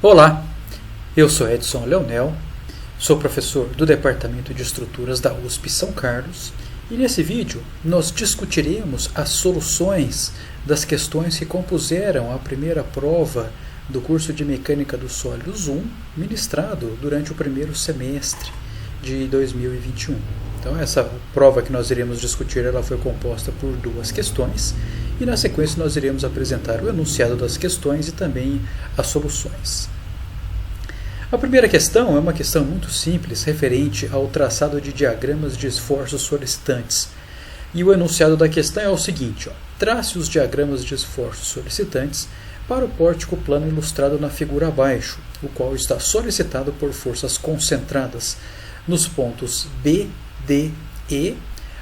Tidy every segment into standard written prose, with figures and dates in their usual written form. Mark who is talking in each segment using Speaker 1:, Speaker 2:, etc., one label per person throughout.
Speaker 1: Olá, eu sou Edson Leonel, sou professor do Departamento de Estruturas da USP São Carlos e nesse vídeo nós discutiremos as soluções das questões que compuseram a primeira prova do curso de Mecânica dos Sólidos 1, ministrado durante o primeiro semestre de 2021. Então essa prova que nós iremos discutir ela foi composta por duas questões e na sequência nós iremos apresentar o enunciado das questões e também as soluções. A primeira questão é uma questão muito simples, referente ao traçado de diagramas de esforços solicitantes. E o enunciado da questão é o seguinte: trace os diagramas de esforços solicitantes para o pórtico plano ilustrado na figura abaixo, o qual está solicitado por forças concentradas nos pontos B, D, E,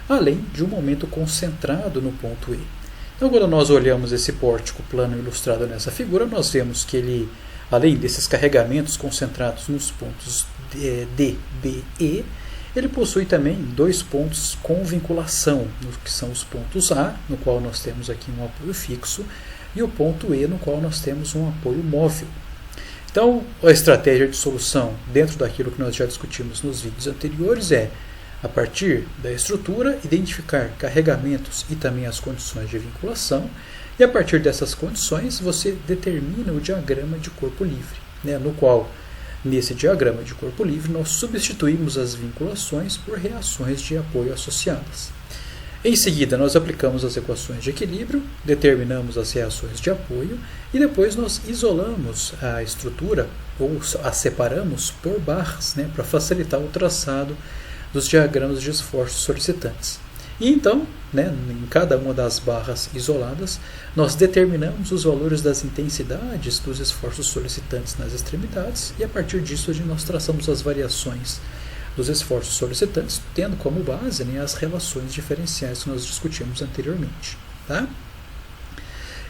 Speaker 1: além de um momento concentrado no ponto E. Então, quando nós olhamos esse pórtico plano ilustrado nessa figura, nós vemos que ele, além desses carregamentos concentrados nos pontos D, B, E, ele possui também dois pontos com vinculação, que são os pontos A, no qual nós temos aqui um apoio fixo, e o ponto E, no qual nós temos um apoio móvel. Então, a estratégia de solução dentro daquilo que nós já discutimos nos vídeos anteriores é, a partir da estrutura, identificar carregamentos e também as condições de vinculação, e a partir dessas condições você determina o diagrama de corpo livre, no qual, nesse diagrama de corpo livre, nós substituímos as vinculações por reações de apoio associadas. Em seguida, nós aplicamos as equações de equilíbrio, determinamos as reações de apoio e depois nós isolamos a estrutura ou a separamos por barras, para facilitar o traçado dos diagramas de esforços solicitantes. E então, em cada uma das barras isoladas, nós determinamos os valores das intensidades dos esforços solicitantes nas extremidades e a partir disso nós traçamos as variações dos esforços solicitantes, tendo como base as relações diferenciais que nós discutimos anteriormente. Tá?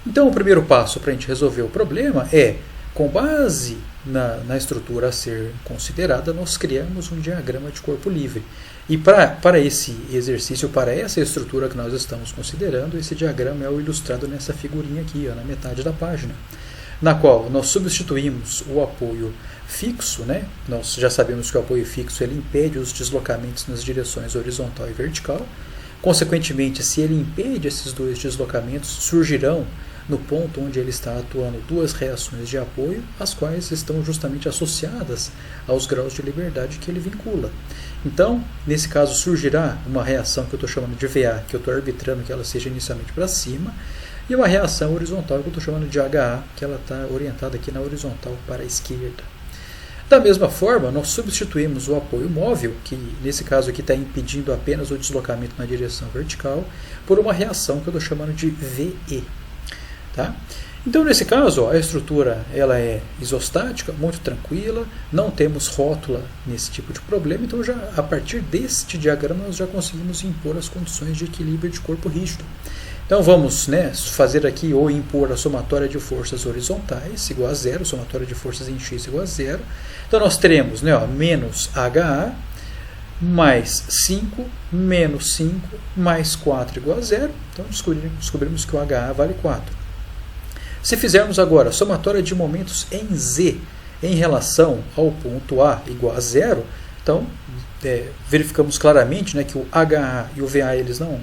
Speaker 1: Então, o primeiro passo para a gente resolver o problema é, com base na estrutura a ser considerada, nós criamos um diagrama de corpo livre. E para esse exercício, para essa estrutura que nós estamos considerando, esse diagrama é o ilustrado nessa figurinha aqui, na metade da página, na qual nós substituímos o apoio fixo, Nós já sabemos que o apoio fixo ele impede os deslocamentos nas direções horizontal e vertical. Consequentemente, se ele impede esses dois deslocamentos, surgirão no ponto onde ele está atuando duas reações de apoio, as quais estão justamente associadas aos graus de liberdade que ele vincula. Então, nesse caso, surgirá uma reação que eu estou chamando de VA, que eu estou arbitrando que ela seja inicialmente para cima, e uma reação horizontal que eu estou chamando de HA, que ela está orientada aqui na horizontal para a esquerda. Da mesma forma, nós substituímos o apoio móvel, que nesse caso aqui está impedindo apenas o deslocamento na direção vertical, por uma reação que eu estou chamando de VE. Tá? Então, nesse caso, a estrutura ela é isostática, muito tranquila, não temos rótula nesse tipo de problema, então já a partir deste diagrama nós já conseguimos impor as condições de equilíbrio de corpo rígido. Então vamos fazer aqui ou impor a somatória de forças horizontais igual a zero, somatória de forças em x igual a zero. Então nós teremos menos HA mais 5 menos 5 mais 4 igual a zero. Então descobrimos que o HA vale 4. Se fizermos agora a somatória de momentos em Z em relação ao ponto A igual a zero, então verificamos claramente que o HA e o VA eles não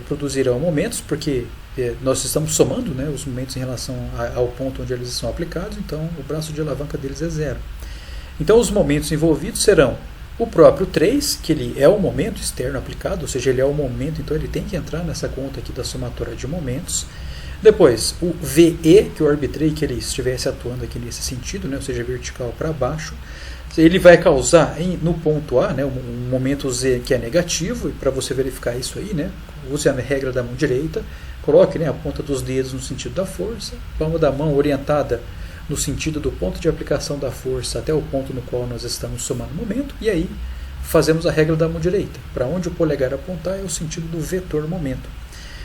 Speaker 1: produzirão momentos, porque nós estamos somando os momentos em relação ao ponto onde eles são aplicados, então o braço de alavanca deles é zero. Então os momentos envolvidos serão o próprio 3, que ele é o momento externo aplicado, ou seja, ele é o momento, então ele tem que entrar nessa conta aqui da somatória de momentos. Depois, o VE, que eu arbitrei que ele estivesse atuando aqui nesse sentido, ou seja, vertical para baixo, ele vai causar no ponto A, um momento Z que é negativo, e para você verificar isso aí, use a regra da mão direita, coloque a ponta dos dedos no sentido da força, palma da mão orientada no sentido do ponto de aplicação da força até o ponto no qual nós estamos somando o momento, e aí fazemos a regra da mão direita. Para onde o polegar apontar é o sentido do vetor momento.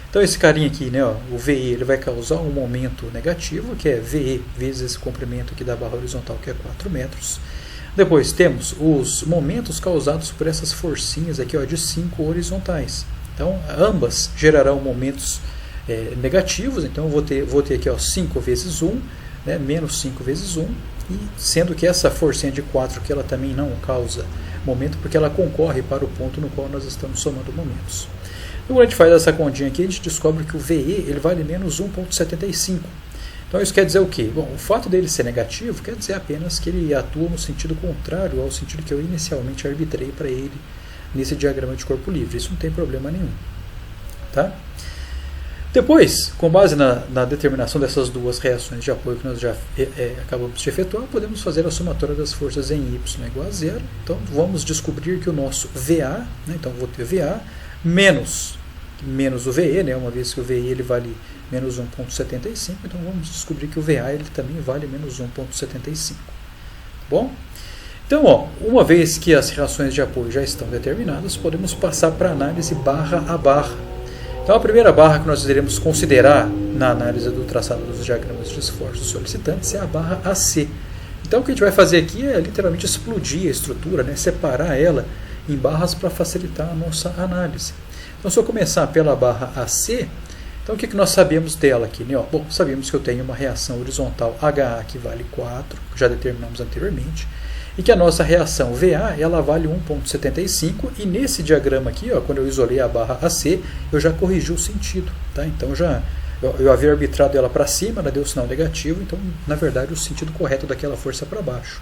Speaker 1: Então esse carinha aqui, o VE, ele vai causar um momento negativo, que é VE vezes esse comprimento aqui da barra horizontal, que é 4 metros. Depois temos os momentos causados por essas forcinhas aqui de 5 horizontais. Então ambas gerarão momentos negativos, então eu vou ter aqui 5 vezes 1, menos 5 vezes 1, e sendo que essa forcinha de 4 que ela também não causa momento, porque ela concorre para o ponto no qual nós estamos somando momentos. Então, quando a gente faz essa continha aqui, a gente descobre que o VE ele vale menos 1,75. Então isso quer dizer o quê? Bom, o fato dele ser negativo quer dizer apenas que ele atua no sentido contrário ao sentido que eu inicialmente arbitrei para ele nesse diagrama de corpo livre. Isso não tem problema nenhum. Tá? Depois, com base na determinação dessas duas reações de apoio que nós já acabamos de efetuar, podemos fazer a somatória das forças em Y igual a zero. Então vamos descobrir que o nosso VA, né, então vou ter VA menos o VE, né, uma vez que o VE ele vale menos 1,75, então vamos descobrir que o VA ele também vale menos 1,75. Bom? Então, ó, uma vez que as reações de apoio já estão determinadas, podemos passar para a análise barra a barra. Então, a primeira barra que nós iremos considerar na análise do traçado dos diagramas de esforços solicitantes é a barra AC. Então, o que a gente vai fazer aqui é literalmente explodir a estrutura, né, separar ela em barras para facilitar a nossa análise. Então, se eu começar pela barra AC, então o que nós sabemos dela aqui? Né? Bom, sabemos que eu tenho uma reação horizontal HA que vale 4, que já determinamos anteriormente, e que a nossa reação VA ela vale 1,75, e nesse diagrama aqui, ó, quando eu isolei a barra AC, eu já corrigi o sentido. Tá? Então eu havia arbitrado ela para cima, ela deu sinal negativo, então na verdade o sentido correto daquela força é para baixo.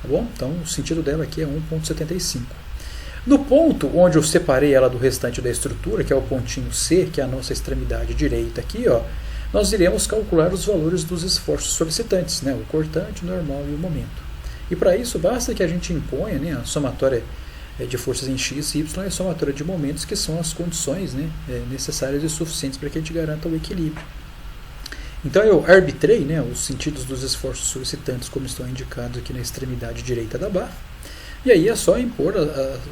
Speaker 1: Tá bom? Então o sentido dela aqui é 1,75. No ponto onde eu separei ela do restante da estrutura, que é o pontinho C, que é a nossa extremidade direita aqui, ó, nós iremos calcular os valores dos esforços solicitantes, né, o cortante, o normal e o momento. E para isso basta que a gente imponha, né, a somatória de forças em x e y e a somatória de momentos, que são as condições, né, necessárias e suficientes para que a gente garanta o equilíbrio. Então eu arbitrei, né, os sentidos dos esforços solicitantes como estão indicados aqui na extremidade direita da barra. E aí é só impor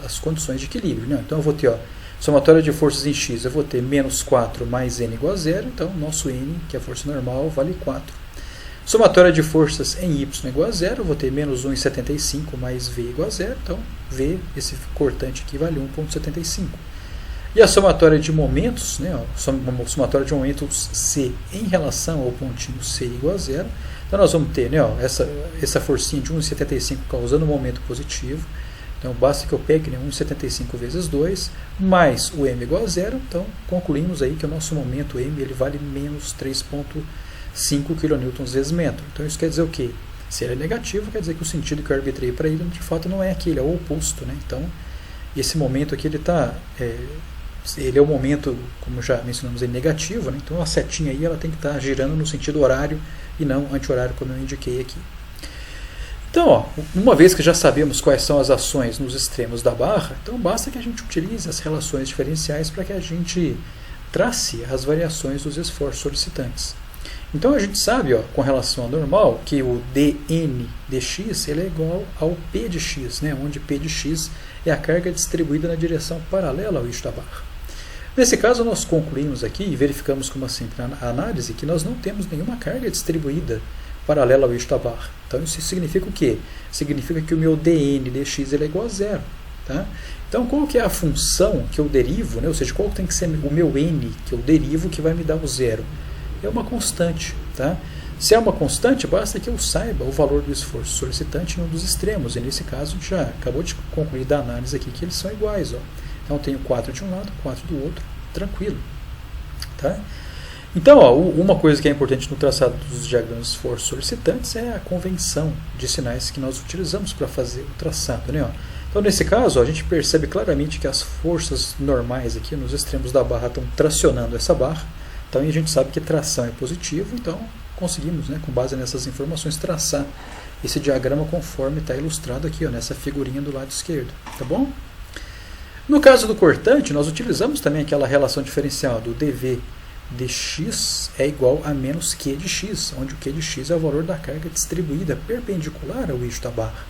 Speaker 1: as condições de equilíbrio. Né? Então eu vou ter, ó, somatória de forças em x, eu vou ter menos 4 mais n igual a zero, então nosso n, que é a força normal, vale 4. Somatória de forças em y igual a zero, eu vou ter menos 1,75 mais v igual a zero, então v, esse cortante aqui, vale 1,75. E a somatória de momentos, né, ó, somatória de momentos C em relação ao pontinho C igual a zero, então nós vamos ter, né, ó, essa forcinha de 1,75 causando um momento positivo. Então basta que eu pegue, né, 1,75 vezes 2, mais o m igual a zero. Então concluímos aí que o nosso momento m ele vale menos 3,5 kN vezes metro. Então isso quer dizer o quê? Se ele é negativo, quer dizer que o sentido que eu arbitrei para ele de fato não é aquele, é o oposto. Né? Então esse momento aqui ele é o momento, como já mencionamos, negativo, né? Então a setinha aí ela tem que estar girando no sentido horário e não anti-horário, como eu indiquei aqui. Então, ó, uma vez que já sabemos quais são as ações nos extremos da barra, então basta que a gente utilize as relações diferenciais para que a gente trace as variações dos esforços solicitantes. Então a gente sabe, ó, com relação ao normal, que o dn dx ele é igual ao p de x, né? Onde p de x é a carga distribuída na direção paralela ao eixo da barra. Nesse caso, nós concluímos aqui e verificamos, como sempre na análise, que nós não temos nenhuma carga distribuída paralela ao eixo da barra. Então, isso significa o quê? Significa que o meu dn dx ele é igual a zero. Tá? Então, qual que é a função que eu derivo, né? Ou seja, qual tem que ser o meu n que eu derivo que vai me dar o zero? É uma constante. Tá? Se é uma constante, basta que eu saiba o valor do esforço solicitante em um dos extremos. E nesse caso, a gente já acabou de concluir da análise aqui que eles são iguais. Ó. Então, eu tenho 4 de um lado, 4 do outro, tranquilo. Tá? Então, ó, uma coisa que é importante no traçado dos diagramas de esforço solicitantes é a convenção de sinais que nós utilizamos para fazer o traçado. Né? Ó. Então, nesse caso, ó, a gente percebe claramente que as forças normais aqui nos extremos da barra estão tracionando essa barra. Então, a gente sabe que tração é positivo, então conseguimos, né, com base nessas informações, traçar esse diagrama conforme está ilustrado aqui, ó, nessa figurinha do lado esquerdo. Tá bom? No caso do cortante, nós utilizamos também aquela relação diferencial do dv dx é igual a menos q de x, onde o q de x é o valor da carga distribuída perpendicular ao eixo da barra.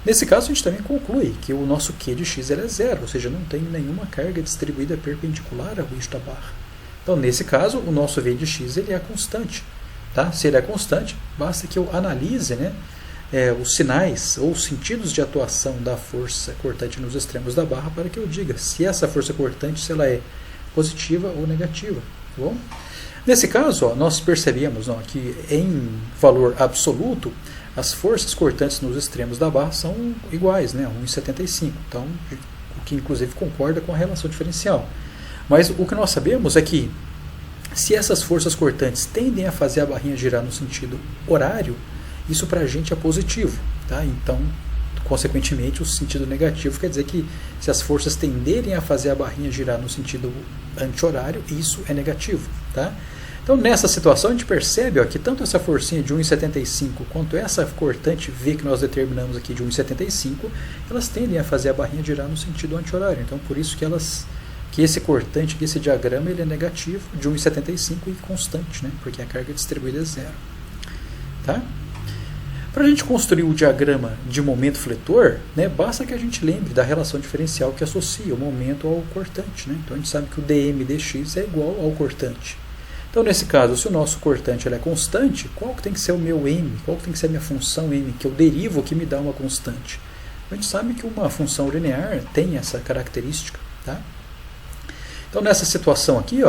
Speaker 1: Nesse caso, a gente também conclui que o nosso q de x é zero, ou seja, não tem nenhuma carga distribuída perpendicular ao eixo da barra. Então, nesse caso, o nosso v de x ele é constante. Tá? Se ele é constante, basta que eu analise, né, os sinais ou os sentidos de atuação da força cortante nos extremos da barra para que eu diga se essa força cortante se ela é positiva ou negativa. Tá bom? Nesse caso, ó, nós percebemos, ó, que em valor absoluto as forças cortantes nos extremos da barra são iguais, né, 1,75. Então, o que inclusive concorda com a relação diferencial. Mas o que nós sabemos é que se essas forças cortantes tendem a fazer a barrinha girar no sentido horário, isso para a gente é positivo. Tá? Então, consequentemente, o sentido negativo quer dizer que se as forças tenderem a fazer a barrinha girar no sentido anti-horário, isso é negativo. Tá? Então, nessa situação, a gente percebe que tanto essa forcinha de 1,75 quanto essa cortante V que nós determinamos aqui de 1,75, elas tendem a fazer a barrinha girar no sentido anti-horário. Então, por isso que esse cortante, que esse diagrama, ele é negativo, de 1,75 e constante, né? Porque a carga distribuída é zero. Tá? Para a gente construir o diagrama de momento fletor, né, basta que a gente lembre da relação diferencial que associa o momento ao cortante. Né? Então, a gente sabe que o dm dx é igual ao cortante. Então, nesse caso, se o nosso cortante é constante, qual que tem que ser o meu m? Qual que tem que ser a minha função m, que eu derivo que me dá uma constante? A gente sabe que uma função linear tem essa característica. Tá? Então, nessa situação aqui,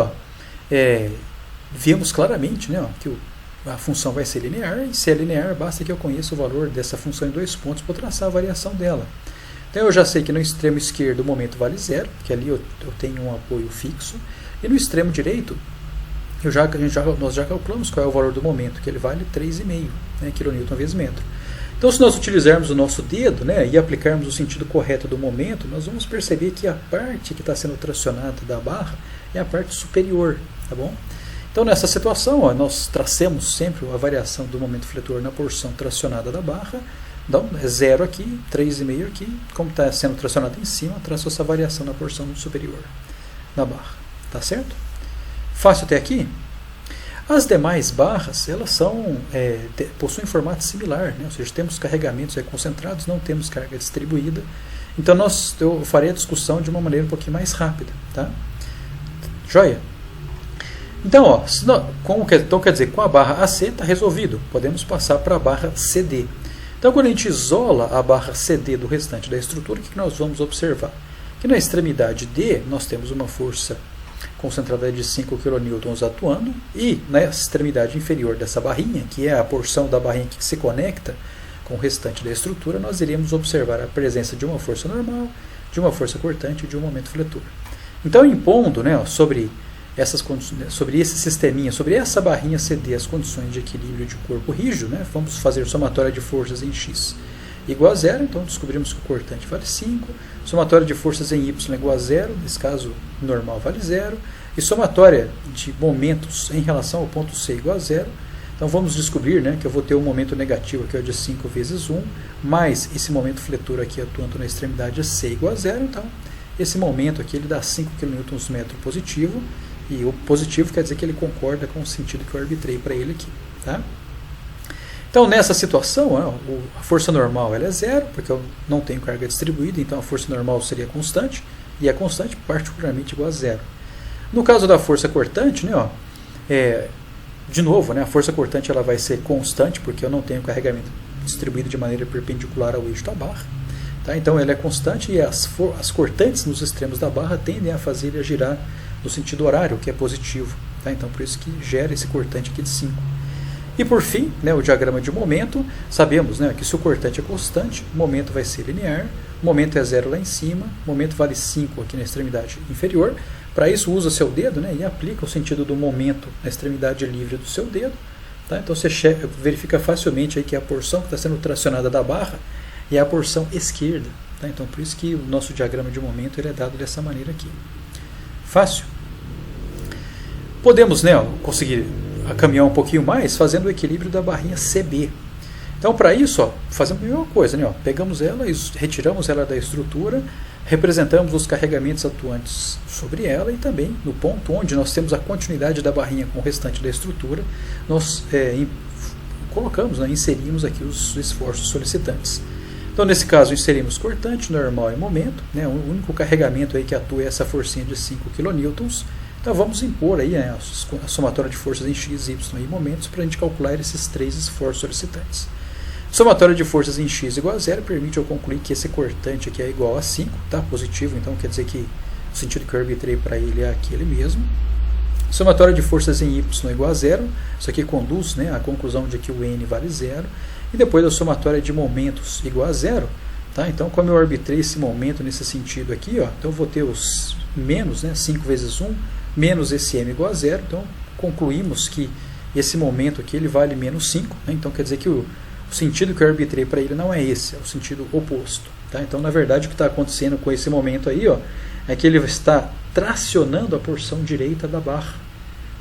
Speaker 1: vemos claramente, né, que a função vai ser linear, e se é linear, basta que eu conheça o valor dessa função em 2 pontos para traçar a variação dela. Então, eu já sei que no extremo esquerdo o momento vale zero, que ali eu tenho um apoio fixo, e no extremo direito, nós já calculamos qual é o valor do momento, que ele vale 3,5 kN vezes metro. Então, se nós utilizarmos o nosso dedo, né, e aplicarmos o sentido correto do momento, nós vamos perceber que a parte que está sendo tracionada da barra é a parte superior. Tá bom? Então, nessa situação, nós tracemos sempre a variação do momento fletor na porção tracionada da barra. Então, é 0 aqui, 3,5 aqui. Como está sendo tracionado em cima, traço essa variação na porção superior da barra. Tá certo? Fácil até aqui? As demais barras, elas possuem formato similar, né? Ou seja, temos carregamentos concentrados, não temos carga distribuída. Então, eu farei a discussão de uma maneira um pouquinho mais rápida. Tá? Joia? Então, então, quer dizer, com a barra AC está resolvido. Podemos passar para a barra CD. Então, quando a gente isola a barra CD do restante da estrutura, o que nós vamos observar? Que na extremidade D, nós temos uma força concentrada de 5 kN atuando, e na extremidade inferior dessa barrinha, que é a porção da barrinha que se conecta com o restante da estrutura, nós iremos observar a presença de uma força normal, de uma força cortante e de um momento fletor. Então, impondo, né, sobre esse sisteminha, sobre essa barrinha CD, as condições de equilíbrio de corpo rígido, né, vamos fazer somatória de forças em X igual a zero, então descobrimos que o cortante vale 5, somatória de forças em Y igual a zero, nesse caso normal vale zero, e somatória de momentos em relação ao ponto C igual a zero. Então vamos descobrir, né, que eu vou ter um momento negativo aqui, de 5 vezes 1, mais esse momento fletor aqui atuando na extremidade C igual a zero. Então esse momento aqui ele dá 5 kN positivo, e o positivo quer dizer que ele concorda com o sentido que eu arbitrei para ele aqui. Tá? Então, nessa situação, a força normal ela é zero, porque eu não tenho carga distribuída, então a força normal seria constante, e a constante particularmente igual a zero. No caso da força cortante, né, de novo, né, a força cortante ela vai ser constante, porque eu não tenho carregamento distribuído de maneira perpendicular ao eixo da barra. Tá? Então, ela é constante, e as cortantes nos extremos da barra tendem a fazer ele girar no sentido horário, que é positivo. Tá? Então, por isso que gera esse cortante aqui de 5. E por fim, né, o diagrama de momento, sabemos, né, que se o cortante é constante, o momento vai ser linear, o momento é zero lá em cima, o momento vale 5 aqui na extremidade inferior. Para isso, usa seu dedo, né, e aplica o sentido do momento na extremidade livre do seu dedo. Tá? Então você verifica facilmente aí que a porção que está sendo tracionada da barra é a porção esquerda. Tá? Então por isso que o nosso diagrama de momento ele é dado dessa maneira aqui. Fácil? Podemos, né, conseguir caminhar um pouquinho mais fazendo o equilíbrio da barrinha CB. Então, para isso, fazemos a mesma coisa, né, pegamos ela e retiramos ela da estrutura, representamos os carregamentos atuantes sobre ela, e também no ponto onde nós temos a continuidade da barrinha com o restante da estrutura, nós colocamos, né, inserimos aqui os esforços solicitantes. Então, nesse caso, inserimos cortante, normal e momento, né, o único carregamento aí que atua é essa forcinha de 5 kN. Então vamos impor aí a somatória de forças em x, y e momentos para a gente calcular esses 3 esforços solicitantes. Somatória de forças em x igual a zero permite eu concluir que esse cortante aqui é igual a 5, tá? Positivo, então quer dizer que o sentido que eu arbitrei para ele é aquele mesmo. Somatória de forças em y igual a zero, isso aqui conduz, né, à conclusão de que o n vale zero. e depois a somatória de momentos igual a zero. Tá? Então, como eu arbitrei esse momento nesse sentido aqui, ó, então eu vou ter os menos, né, 5 vezes 1, menos esse m igual a zero. Então, concluímos que esse momento aqui ele vale menos 5. Né? Então, quer dizer que o sentido que eu arbitrei para ele não é esse, é o sentido oposto. Tá? Então, na verdade, o que está acontecendo com esse momento aí, ó, é que ele está tracionando a porção direita da barra.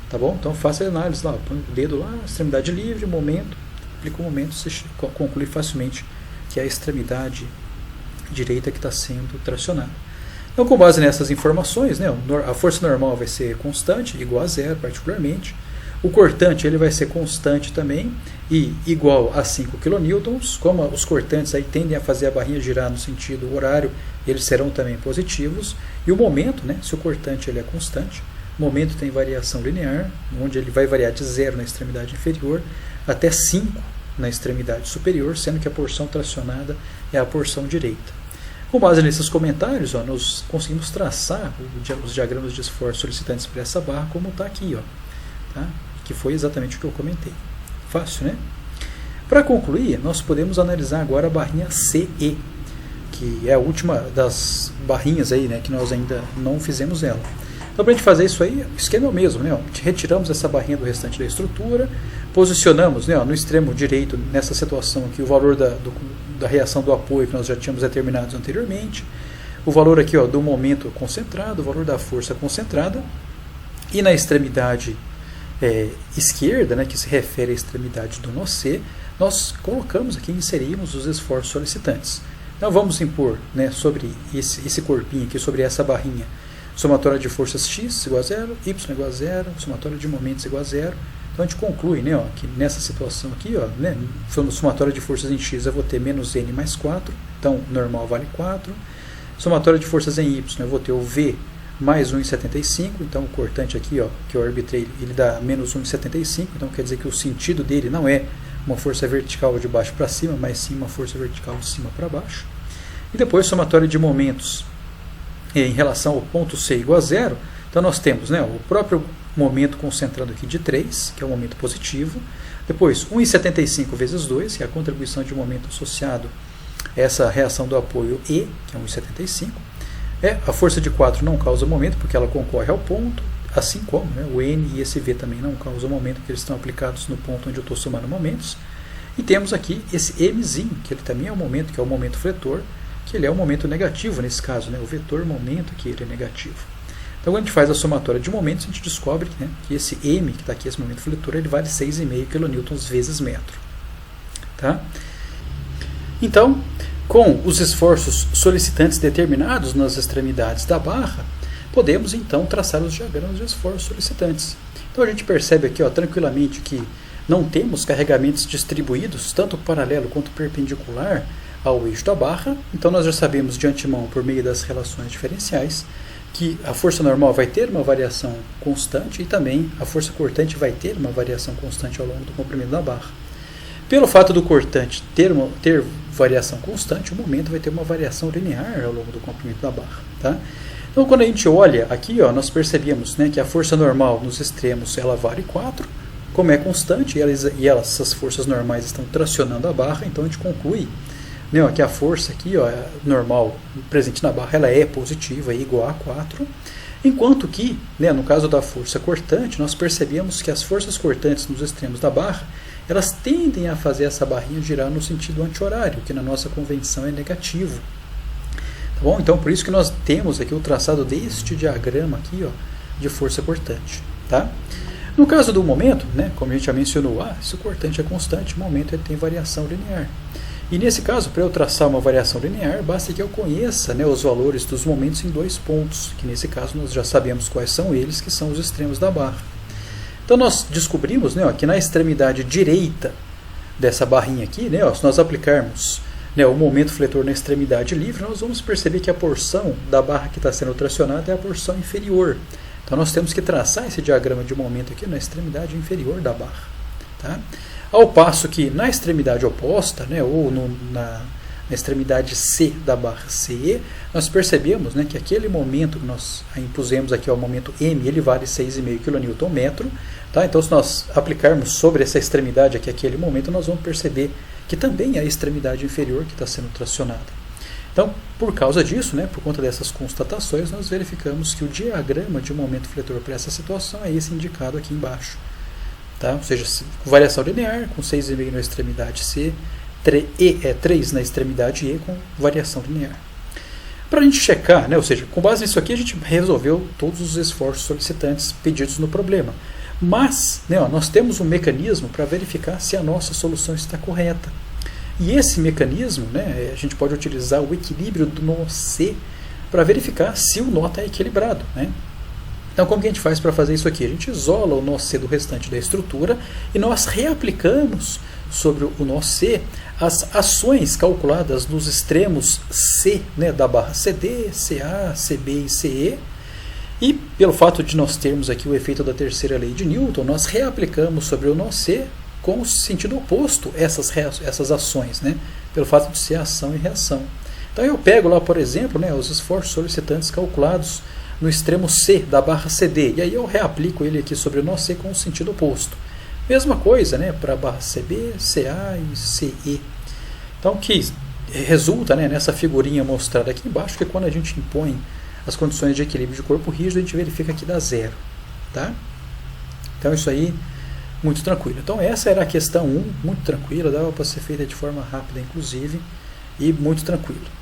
Speaker 1: Tá bom? Então, faça a análise lá, põe o dedo lá, extremidade livre, momento, aplica o momento, você conclui facilmente que é a extremidade direita que está sendo tracionada. Então, com base nessas informações, né, a força normal vai ser constante, igual a zero particularmente. O cortante ele vai ser constante também e igual a 5 kN. Como os cortantes aí tendem a fazer a barrinha girar no sentido horário, eles serão também positivos. E o momento, né, se o cortante ele é constante, o momento tem variação linear, onde ele vai variar de 0 na extremidade inferior até 5 na extremidade superior, sendo que a porção tracionada é a porção direita. Com base nesses comentários, ó, nós conseguimos traçar os diagramas de esforço solicitantes para essa barra como está aqui, ó, tá? Que foi exatamente o que eu comentei. Fácil, né? Para concluir, nós podemos analisar agora a barrinha CE, que é a última das barrinhas aí, né, que nós ainda não fizemos ela. Então, para a gente fazer isso aí, o esquema é o mesmo, né? Retiramos essa barrinha do restante da estrutura, posicionamos, né, no extremo direito, nessa situação aqui, o valor da reação do apoio que nós já tínhamos determinados anteriormente, o valor aqui, ó, do momento concentrado, o valor da força concentrada, e na extremidade esquerda, né, que se refere à extremidade do nó C, nós colocamos aqui, inserimos os esforços solicitantes. Então, vamos impor, né, sobre esse corpinho aqui, sobre essa barrinha, somatória de forças x igual a zero, y igual a zero, somatória de momentos igual a zero. Então a gente conclui, né, ó, que nessa situação aqui, ó, né, somatória de forças em x eu vou ter menos n mais 4, então normal vale 4. Somatória de forças em y eu vou ter o v mais 1,75, então o cortante aqui, ó, que eu arbitrei, ele dá menos 1,75, então quer dizer que o sentido dele não é uma força vertical de baixo para cima, mas sim uma força vertical de cima para baixo. E depois somatória de momentos em relação ao ponto C igual a zero, então nós temos, né, o próprio momento concentrado aqui de 3, que é o momento positivo, depois 1,75 vezes 2, que é a contribuição de momento associado a essa reação do apoio E, que é 1,75, a força de 4 não causa momento, porque ela concorre ao ponto, assim como, né, o N e esse V também não causam momento, porque eles estão aplicados no ponto onde eu estou somando momentos, e temos aqui esse Mzinho, que ele também é um momento, que é o momento fletor, que ele é um momento negativo nesse caso, né? O vetor momento aqui ele é negativo. Então, quando a gente faz a somatória de momentos, a gente descobre, né, que esse M, que está aqui, esse momento fletor, ele vale 6,5 kN vezes metro. Tá? Então, com os esforços solicitantes determinados nas extremidades da barra, podemos então traçar os diagramas de esforços solicitantes. Então, a gente percebe aqui, ó, tranquilamente que não temos carregamentos distribuídos, tanto paralelo quanto perpendicular, ao eixo da barra. Então nós já sabemos de antemão, por meio das relações diferenciais, que a força normal vai ter uma variação constante e também a força cortante vai ter uma variação constante ao longo do comprimento da barra. Pelo fato do cortante ter variação constante, o momento vai ter uma variação linear ao longo do comprimento da barra. Tá? Então quando a gente olha aqui, ó, nós percebemos, né, que a força normal nos extremos ela vale 4, como é constante e essas forças normais estão tracionando a barra, então a gente conclui, né, que a força aqui, ó, normal presente na barra, ela é positiva, é igual a 4, enquanto que, né, no caso da força cortante, nós percebemos que as forças cortantes nos extremos da barra, elas tendem a fazer essa barrinha girar no sentido anti-horário, que na nossa convenção é negativo. Tá bom? Então, por isso que nós temos aqui o traçado deste diagrama aqui, ó, de força cortante. Tá? No caso do momento, né, como a gente já mencionou, se o cortante é constante, o momento ele tem variação linear. E nesse caso, para eu traçar uma variação linear, basta que eu conheça, né, os valores dos momentos em 2 pontos, que nesse caso nós já sabemos quais são eles, que são os extremos da barra. Então nós descobrimos, né, que na extremidade direita dessa barrinha aqui, né, se nós aplicarmos, né, o momento fletor na extremidade livre, nós vamos perceber que a porção da barra que está sendo tracionada é a porção inferior. Então nós temos que traçar esse diagrama de momento aqui na extremidade inferior da barra. Tá? Ao passo que na extremidade oposta, né, ou na extremidade C da barra CE, nós percebemos, né, que aquele momento que nós impusemos aqui, o momento M, ele vale 6,5 kN/metro. Tá? Então, se nós aplicarmos sobre essa extremidade aqui aquele momento, nós vamos perceber que também é a extremidade inferior que está sendo tracionada. Então, por causa disso, né, por conta dessas constatações, nós verificamos que o diagrama de momento fletor para essa situação é esse indicado aqui embaixo. Tá? Ou seja, variação linear com 6,5 na extremidade C, 3 na extremidade E com variação linear. Para a gente checar, né, ou seja, com base nisso aqui a gente resolveu todos os esforços solicitantes pedidos no problema. Mas, né, nós temos um mecanismo para verificar se a nossa solução está correta. E esse mecanismo, né, a gente pode utilizar o equilíbrio do nó C para verificar se o nó está equilibrado. Né? Então, como que a gente faz para fazer isso aqui? A gente isola o nó C do restante da estrutura e nós reaplicamos sobre o nó C as ações calculadas nos extremos C, né, da barra CD, CA, CB e CE. E pelo fato de nós termos aqui o efeito da terceira lei de Newton, nós reaplicamos sobre o nó C com o sentido oposto essas ações, né, pelo fato de ser ação e reação. Então eu pego lá, por exemplo, né, os esforços solicitantes calculados no extremo C da barra CD, e aí eu reaplico ele aqui sobre o nó C com o sentido oposto. Mesma coisa, né, para a barra CB, CA e CE. Então o que resulta, né, nessa figurinha mostrada aqui embaixo, que quando a gente impõe as condições de equilíbrio de corpo rígido, a gente verifica que dá zero. Tá? Então isso aí, muito tranquilo. Então essa era a questão 1, muito tranquila, dava para ser feita de forma rápida, inclusive, e muito tranquilo.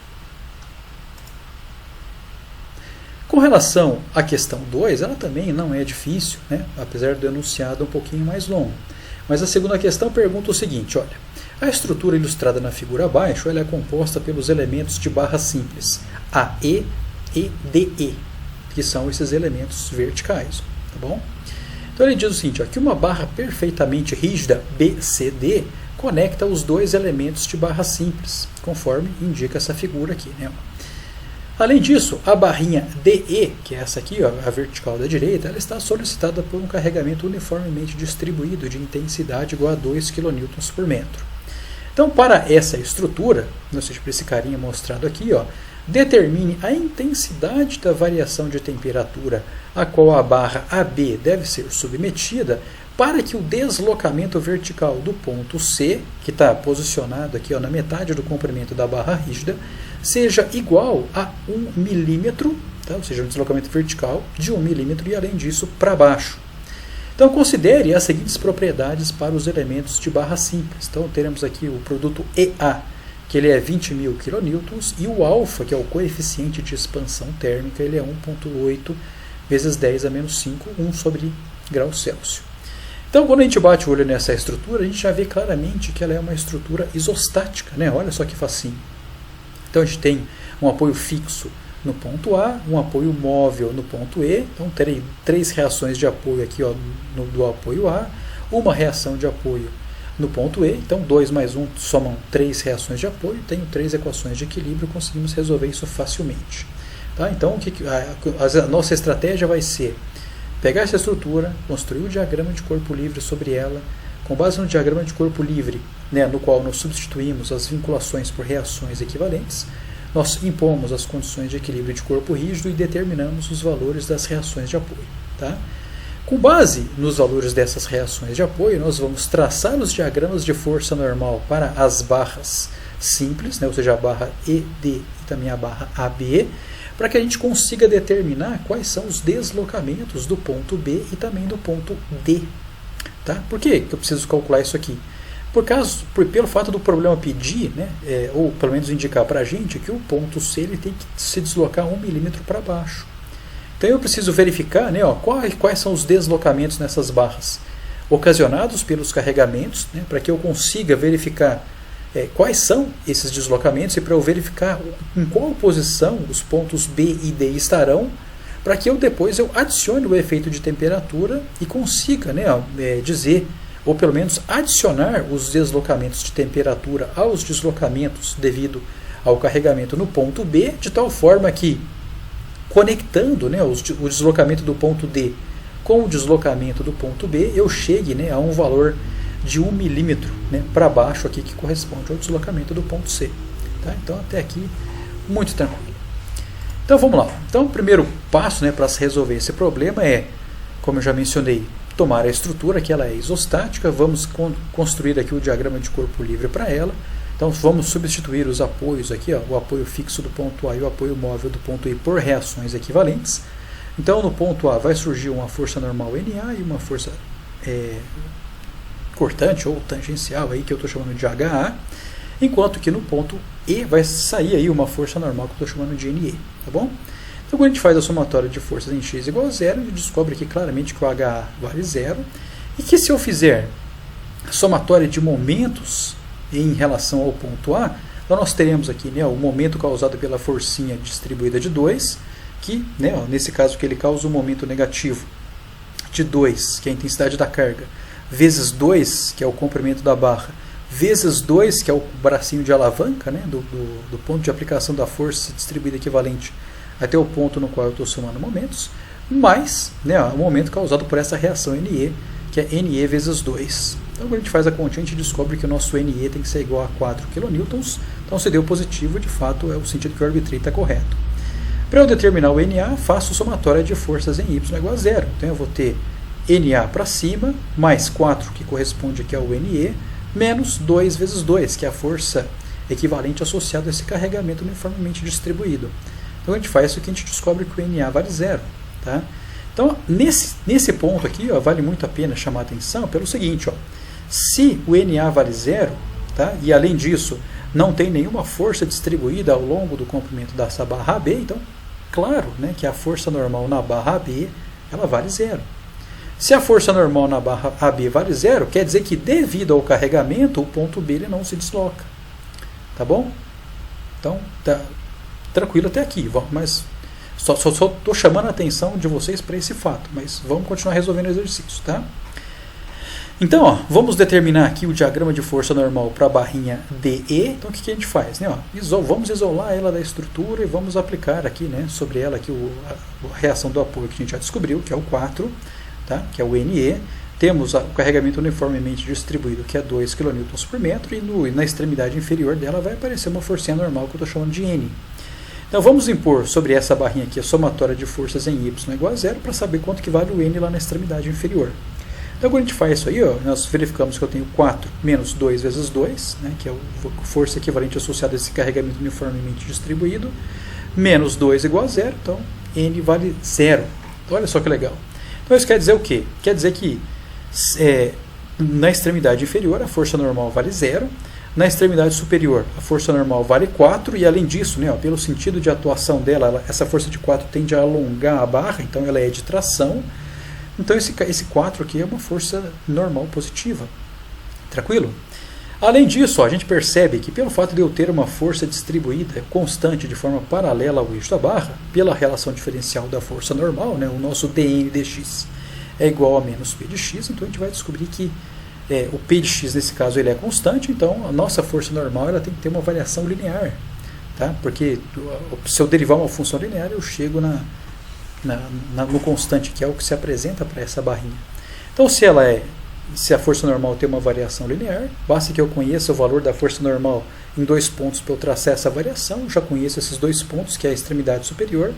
Speaker 1: Com relação à questão 2, ela também não é difícil, né? Apesar do enunciado um pouquinho mais longo. Mas a segunda questão pergunta o seguinte, olha, a estrutura ilustrada na figura abaixo ela é composta pelos elementos de barra simples AE e DE, que são esses elementos verticais. Tá bom? Então ele diz o seguinte, ó, que uma barra perfeitamente rígida BCD conecta os dois elementos de barra simples, conforme indica essa figura aqui. Né? Além disso, a barrinha DE, que é essa aqui, ó, a vertical da direita, ela está solicitada por um carregamento uniformemente distribuído de intensidade igual a 2 kN por metro. Então, para essa estrutura, ou seja, para esse carinha mostrado aqui, ó, determine a intensidade da variação de temperatura a qual a barra AB deve ser submetida para que o deslocamento vertical do ponto C, que está posicionado aqui, ó, na metade do comprimento da barra rígida, seja igual a 1 milímetro, tá? Ou seja, um deslocamento vertical de 1 milímetro e, além disso, para baixo. Então, considere as seguintes propriedades para os elementos de barra simples. Então, teremos aqui o produto EA, que ele é 20.000 kN, e o alfa, que é o coeficiente de expansão térmica, ele é 1,8 vezes 10 a menos 5, 1 sobre grau Celsius. Então, quando a gente bate o olho nessa estrutura, a gente já vê claramente que ela é uma estrutura isostática, né? Olha só que facinho. Então, a gente tem um apoio fixo no ponto A, um apoio móvel no ponto E. Então, terei 3 reações de apoio aqui, ó, do apoio A, uma reação de apoio no ponto E. Então, 2 mais 1 somam 3 reações de apoio. Tenho 3 equações de equilíbrio, conseguimos resolver isso facilmente. Tá? Então, a nossa estratégia vai ser pegar essa estrutura, construir o diagrama de corpo livre sobre ela, com base no diagrama de corpo livre, né, no qual nós substituímos as vinculações por reações equivalentes, nós impomos as condições de equilíbrio de corpo rígido e determinamos os valores das reações de apoio. Tá? Com base nos valores dessas reações de apoio, nós vamos traçar os diagramas de força normal para as barras simples, né, ou seja, a barra ED e também a barra AB, para que a gente consiga determinar quais são os deslocamentos do ponto B e também do ponto D. Tá? Por que eu preciso calcular isso aqui? Pelo fato do problema pedir, né, ou pelo menos indicar para a gente, que o ponto C ele tem que se deslocar 1 milímetro para baixo. Então eu preciso verificar, né, ó, quais são os deslocamentos nessas barras ocasionados pelos carregamentos, né, para que eu consiga verificar quais são esses deslocamentos e para eu verificar em qual posição os pontos B e D estarão, para que depois eu adicione o efeito de temperatura e consiga, né, dizer, ou pelo menos adicionar os deslocamentos de temperatura aos deslocamentos devido ao carregamento no ponto B, de tal forma que, conectando, né, o deslocamento do ponto D com o deslocamento do ponto B, eu chegue, né, a um valor de 1 milímetro, né, para baixo aqui, que corresponde ao deslocamento do ponto C. Tá? Então, até aqui, muito tranquilo. Então, vamos lá. Então, o primeiro passo, né, para se resolver esse problema é, como eu já mencionei, tomar a estrutura que ela é isostática, vamos construir aqui o diagrama de corpo livre para ela. Então vamos substituir os apoios aqui, ó, o apoio fixo do ponto A e o apoio móvel do ponto I por reações equivalentes. Então no ponto A vai surgir uma força normal NA e uma força cortante ou tangencial, aí, que eu estou chamando de HA, enquanto que no ponto E vai sair aí uma força normal que eu estou chamando de NE. Tá bom? Então quando a gente faz a somatória de forças em x igual a zero, a gente descobre aqui claramente que o HA vale zero, e que se eu fizer a somatória de momentos em relação ao ponto A, então nós teremos aqui, né, o momento causado pela forcinha distribuída de 2, que, né, ó, nesse caso que ele causa um momento negativo de 2, que é a intensidade da carga, vezes 2, que é o comprimento da barra, vezes 2, que é o bracinho de alavanca, né, do ponto de aplicação da força distribuída equivalente até o ponto no qual eu estou somando momentos, mais, né, o momento causado por essa reação NE, que é NE vezes 2. Então, quando a gente faz a continha, a gente descobre que o nosso NE tem que ser igual a 4 kN. Então, se deu positivo, de fato, é o sentido que eu arbitrei está correto. Para eu determinar o NA, faço somatória de forças em Y igual a zero. Então, eu vou ter NA para cima, mais 4, que corresponde aqui ao NE, menos 2 vezes 2, que é a força equivalente associada a esse carregamento uniformemente distribuído. Então, a gente faz isso aqui, a gente descobre que o NA vale zero. Tá? Então, nesse ponto aqui, ó, vale muito a pena chamar a atenção pelo seguinte, ó, se o NA vale zero, tá, e além disso não tem nenhuma força distribuída ao longo do comprimento dessa barra AB, então, claro, né, que a força normal na barra AB ela vale zero. Se a força normal na barra AB vale zero, quer dizer que devido ao carregamento, o ponto B ele não se desloca. Tá bom? Então, tá tranquilo até aqui, mas só estou chamando a atenção de vocês para esse fato, mas vamos continuar resolvendo o exercício, tá? Então, ó, vamos determinar aqui o diagrama de força normal para a barrinha DE. Então, o que a gente faz? Né, ó, vamos isolar ela da estrutura e vamos aplicar aqui, né, sobre ela aqui a reação do apoio que a gente já descobriu, que é o 4, tá, que é o NE. Temos o carregamento uniformemente distribuído, que é 2 kN por metro, e na extremidade inferior dela vai aparecer uma forcinha normal que eu estou chamando de N. Então vamos impor sobre essa barrinha aqui a somatória de forças em Y igual a zero para saber quanto que vale o N lá na extremidade inferior. Então quando a gente faz isso aí, ó, nós verificamos que eu tenho 4 menos 2 vezes 2, né, que é a força equivalente associada a esse carregamento uniformemente distribuído, menos 2 igual a zero, então N vale zero. Então, olha só que legal. Então isso quer dizer o quê? Quer dizer que na extremidade inferior a força normal vale zero, na extremidade superior, a força normal vale 4, e além disso, né, ó, pelo sentido de atuação dela, essa força de 4 tende a alongar a barra, então ela é de tração. Então esse 4 aqui é uma força normal positiva. Tranquilo? Além disso, ó, a gente percebe que pelo fato de eu ter uma força distribuída constante de forma paralela ao eixo da barra, pela relação diferencial da força normal, né, o nosso dN dx é igual a menos P de x, então a gente vai descobrir que o P de x, nesse caso, ele é constante, então a nossa força normal ela tem que ter uma variação linear, tá? Porque se eu derivar uma função linear, eu chego no constante, que é o que se apresenta para essa barrinha. Então, se a força normal tem uma variação linear, basta que eu conheça o valor da força normal em 2 pontos para eu traçar essa variação. Eu já conheço esses 2 pontos, que é a extremidade superior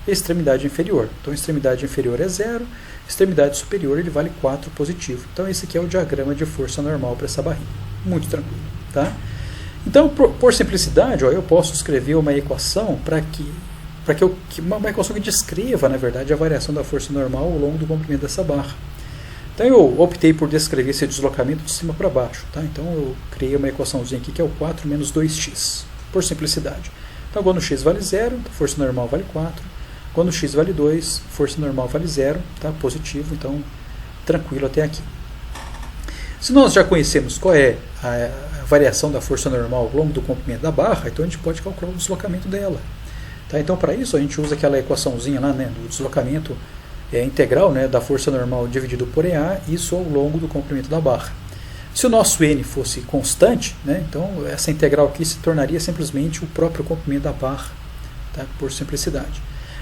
Speaker 1: e a extremidade inferior. Então, a extremidade inferior é 0, a extremidade superior ele vale 4 positivo. Então, esse aqui é o diagrama de força normal para essa barrinha. Muito tranquilo, tá? Então, por simplicidade, ó, eu posso escrever uma equação uma equação que descreva, na verdade, a variação da força normal ao longo do comprimento dessa barra. Então eu optei por descrever esse deslocamento de cima para baixo. Tá? Então eu criei uma equaçãozinha aqui que é o 4 menos 2x, por simplicidade. Então quando x vale 0, força normal vale 4. Quando x vale 2, força normal vale 0, tá? Positivo, então tranquilo até aqui. Se nós já conhecemos qual é a variação da força normal ao longo do comprimento da barra, então a gente pode calcular o deslocamento dela. Tá? Então para isso a gente usa aquela equaçãozinha lá, né, do deslocamento integral, né, da força normal dividido por EA, isso ao longo do comprimento da barra. Se o nosso N fosse constante, né, então essa integral aqui se tornaria simplesmente o próprio comprimento da barra, tá, por simplicidade.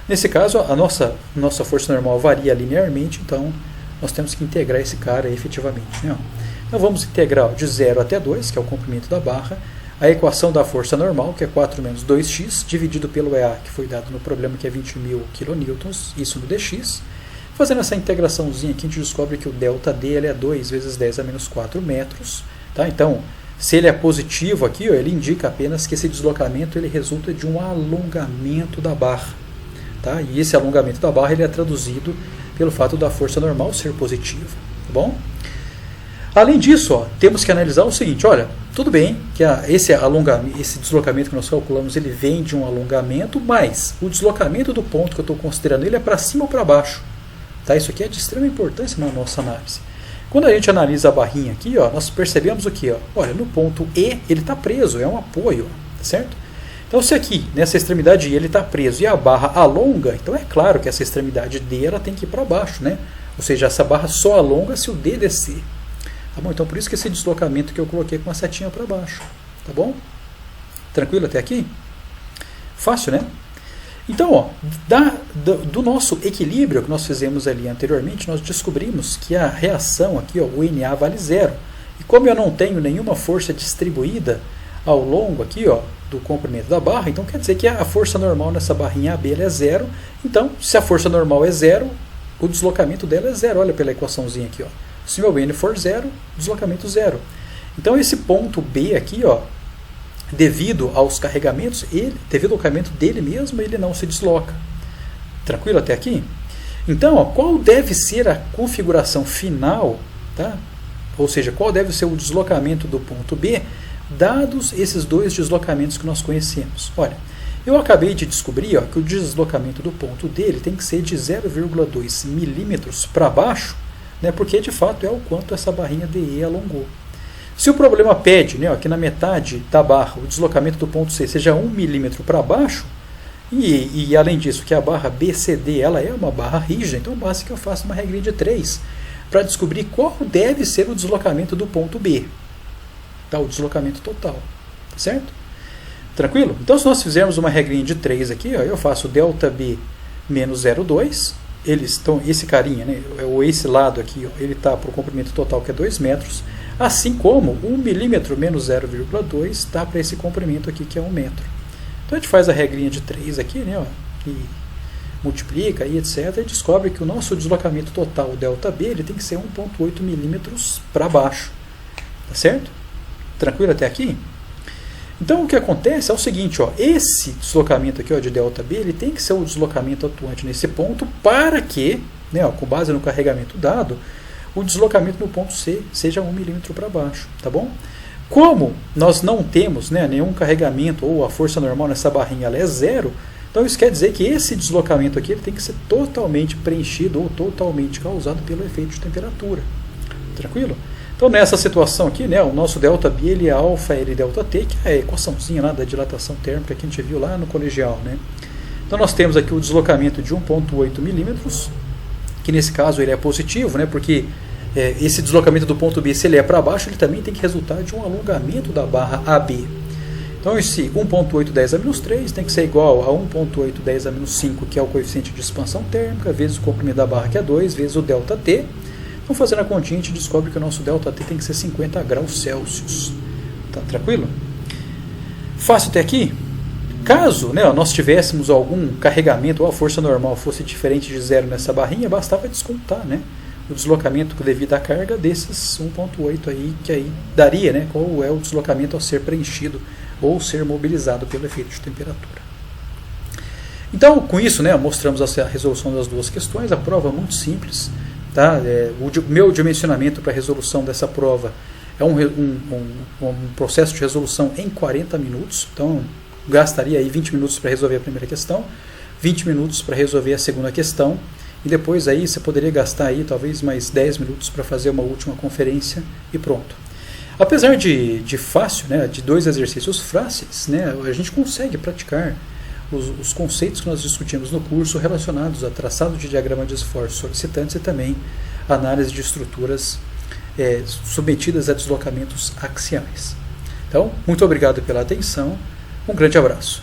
Speaker 1: Nesse caso, a nossa força normal varia linearmente, então nós temos que integrar esse cara efetivamente. Né? Então vamos integrar de 0 até 2, que é o comprimento da barra, a equação da força normal, que é 4 menos 2x, dividido pelo EA, que foi dado no problema, que é 20.000 kN, isso no dx, Fazendo essa integraçãozinha aqui, a gente descobre que o ΔD ele é 2 vezes 10 a menos 4 metros. Tá? Então, se ele é positivo aqui, ó, ele indica apenas que esse deslocamento ele resulta de um alongamento da barra. Tá? E esse alongamento da barra ele é traduzido pelo fato da força normal ser positiva. Tá bom? Além disso, ó, temos que analisar o seguinte, olha, tudo bem que esse deslocamento que nós calculamos ele vem de um alongamento, mas o deslocamento do ponto que eu estou considerando ele é para cima ou para baixo. Tá? Isso aqui é de extrema importância na nossa análise. Quando a gente analisa a barrinha aqui, ó, nós percebemos o que? Olha, no ponto E ele está preso, é um apoio, certo? Então se aqui, nessa extremidade E ele está preso e a barra alonga, então é claro que essa extremidade D ela tem que ir para baixo, né? Ou seja, essa barra só alonga se o D descer. Tá bom? Então por isso que esse deslocamento que eu coloquei com a setinha para baixo. Tá bom? Tranquilo até aqui? Fácil, né? Então, ó, do nosso equilíbrio que nós fizemos ali anteriormente, nós descobrimos que a reação aqui, ó, o NA vale zero. E como eu não tenho nenhuma força distribuída ao longo aqui, ó, do comprimento da barra, então quer dizer que a força normal nessa barrinha AB é zero. Então, se a força normal é zero, o deslocamento dela é zero. Olha pela equaçãozinha aqui, ó. Se meu N for zero, deslocamento zero. Então, esse ponto B aqui, ó, devido aos carregamentos, devido ao carregamento dele mesmo, ele não se desloca. Tranquilo até aqui? Então, ó, qual deve ser a configuração final, tá? Ou seja, qual deve ser o deslocamento do ponto B, dados esses dois deslocamentos que nós conhecemos? Olha, eu acabei de descobrir, ó, que o deslocamento do ponto D ele tem que ser de 0,2 milímetros para baixo, né, porque de fato é o quanto essa barrinha DE alongou. Se o problema pede, né, que na metade da barra o deslocamento do ponto C seja 1 milímetro para baixo, e além disso que a barra BCD ela é uma barra rígida, então basta que eu faça uma regrinha de 3 para descobrir qual deve ser o deslocamento do ponto B. Tá, o deslocamento total. Certo? Tranquilo? Então se nós fizermos uma regrinha de 3 aqui, ó, eu faço ΔB menos 0,2. Esse carinha, né, ou esse lado aqui, ó, ele está para o comprimento total que é 2 metros. Assim como 1 milímetro menos 0,2 está para esse comprimento aqui que é 1 metro. Então a gente faz a regrinha de 3 aqui, né, ó, e multiplica e etc. E descobre que o nosso deslocamento total, o ΔB, ele tem que ser 1,8 milímetros para baixo. Tá certo? Tranquilo até aqui? Então o que acontece é o seguinte, ó, esse deslocamento aqui, ó, de ΔB, ele tem que ser o deslocamento atuante nesse ponto para que, né, ó, com base no carregamento dado, o deslocamento no ponto C seja 1 milímetro para baixo, tá bom? Como nós não temos, né, nenhum carregamento ou a força normal nessa barrinha ela é zero, então isso quer dizer que esse deslocamento aqui ele tem que ser totalmente preenchido ou totalmente causado pelo efeito de temperatura. Tranquilo? Então nessa situação aqui, né, o nosso ΔB ele é alfa L ΔT, que é a equaçãozinha lá da dilatação térmica que a gente viu lá no colegial, né? Então nós temos aqui o deslocamento de 1,8 milímetros, que nesse caso ele é positivo, né, porque esse deslocamento do ponto B, se ele é para baixo, ele também tem que resultar de um alongamento da barra AB. Então esse 1,8 10 a menos 3 tem que ser igual a 1,8 10 a menos 5, que é o coeficiente de expansão térmica, vezes o comprimento da barra, que é 2, vezes o ΔT. Então fazendo a continha, a gente descobre que o nosso ΔT tem que ser 50 graus Celsius. Tá tranquilo? Fácil até aqui? Caso, né, nós tivéssemos algum carregamento ou a força normal fosse diferente de zero nessa barrinha, bastava descontar, né, o deslocamento devido à carga desses 1,8 aí, que aí daria, né, qual é o deslocamento a ser preenchido ou ser mobilizado pelo efeito de temperatura. Então, com isso, né, mostramos a resolução das duas questões. A prova é muito simples. Tá? O meu dimensionamento para a resolução dessa prova é um processo de resolução em 40 minutos. Então, gastaria aí 20 minutos para resolver a primeira questão, 20 minutos para resolver a segunda questão, e depois aí você poderia gastar aí talvez mais 10 minutos para fazer uma última conferência e pronto. Apesar de fácil, né, de 2 exercícios fáceis, né, a gente consegue praticar os conceitos que nós discutimos no curso relacionados a traçado de diagrama de esforços solicitantes e também análise de estruturas submetidas a deslocamentos axiais. Então, muito obrigado pela atenção, um grande abraço.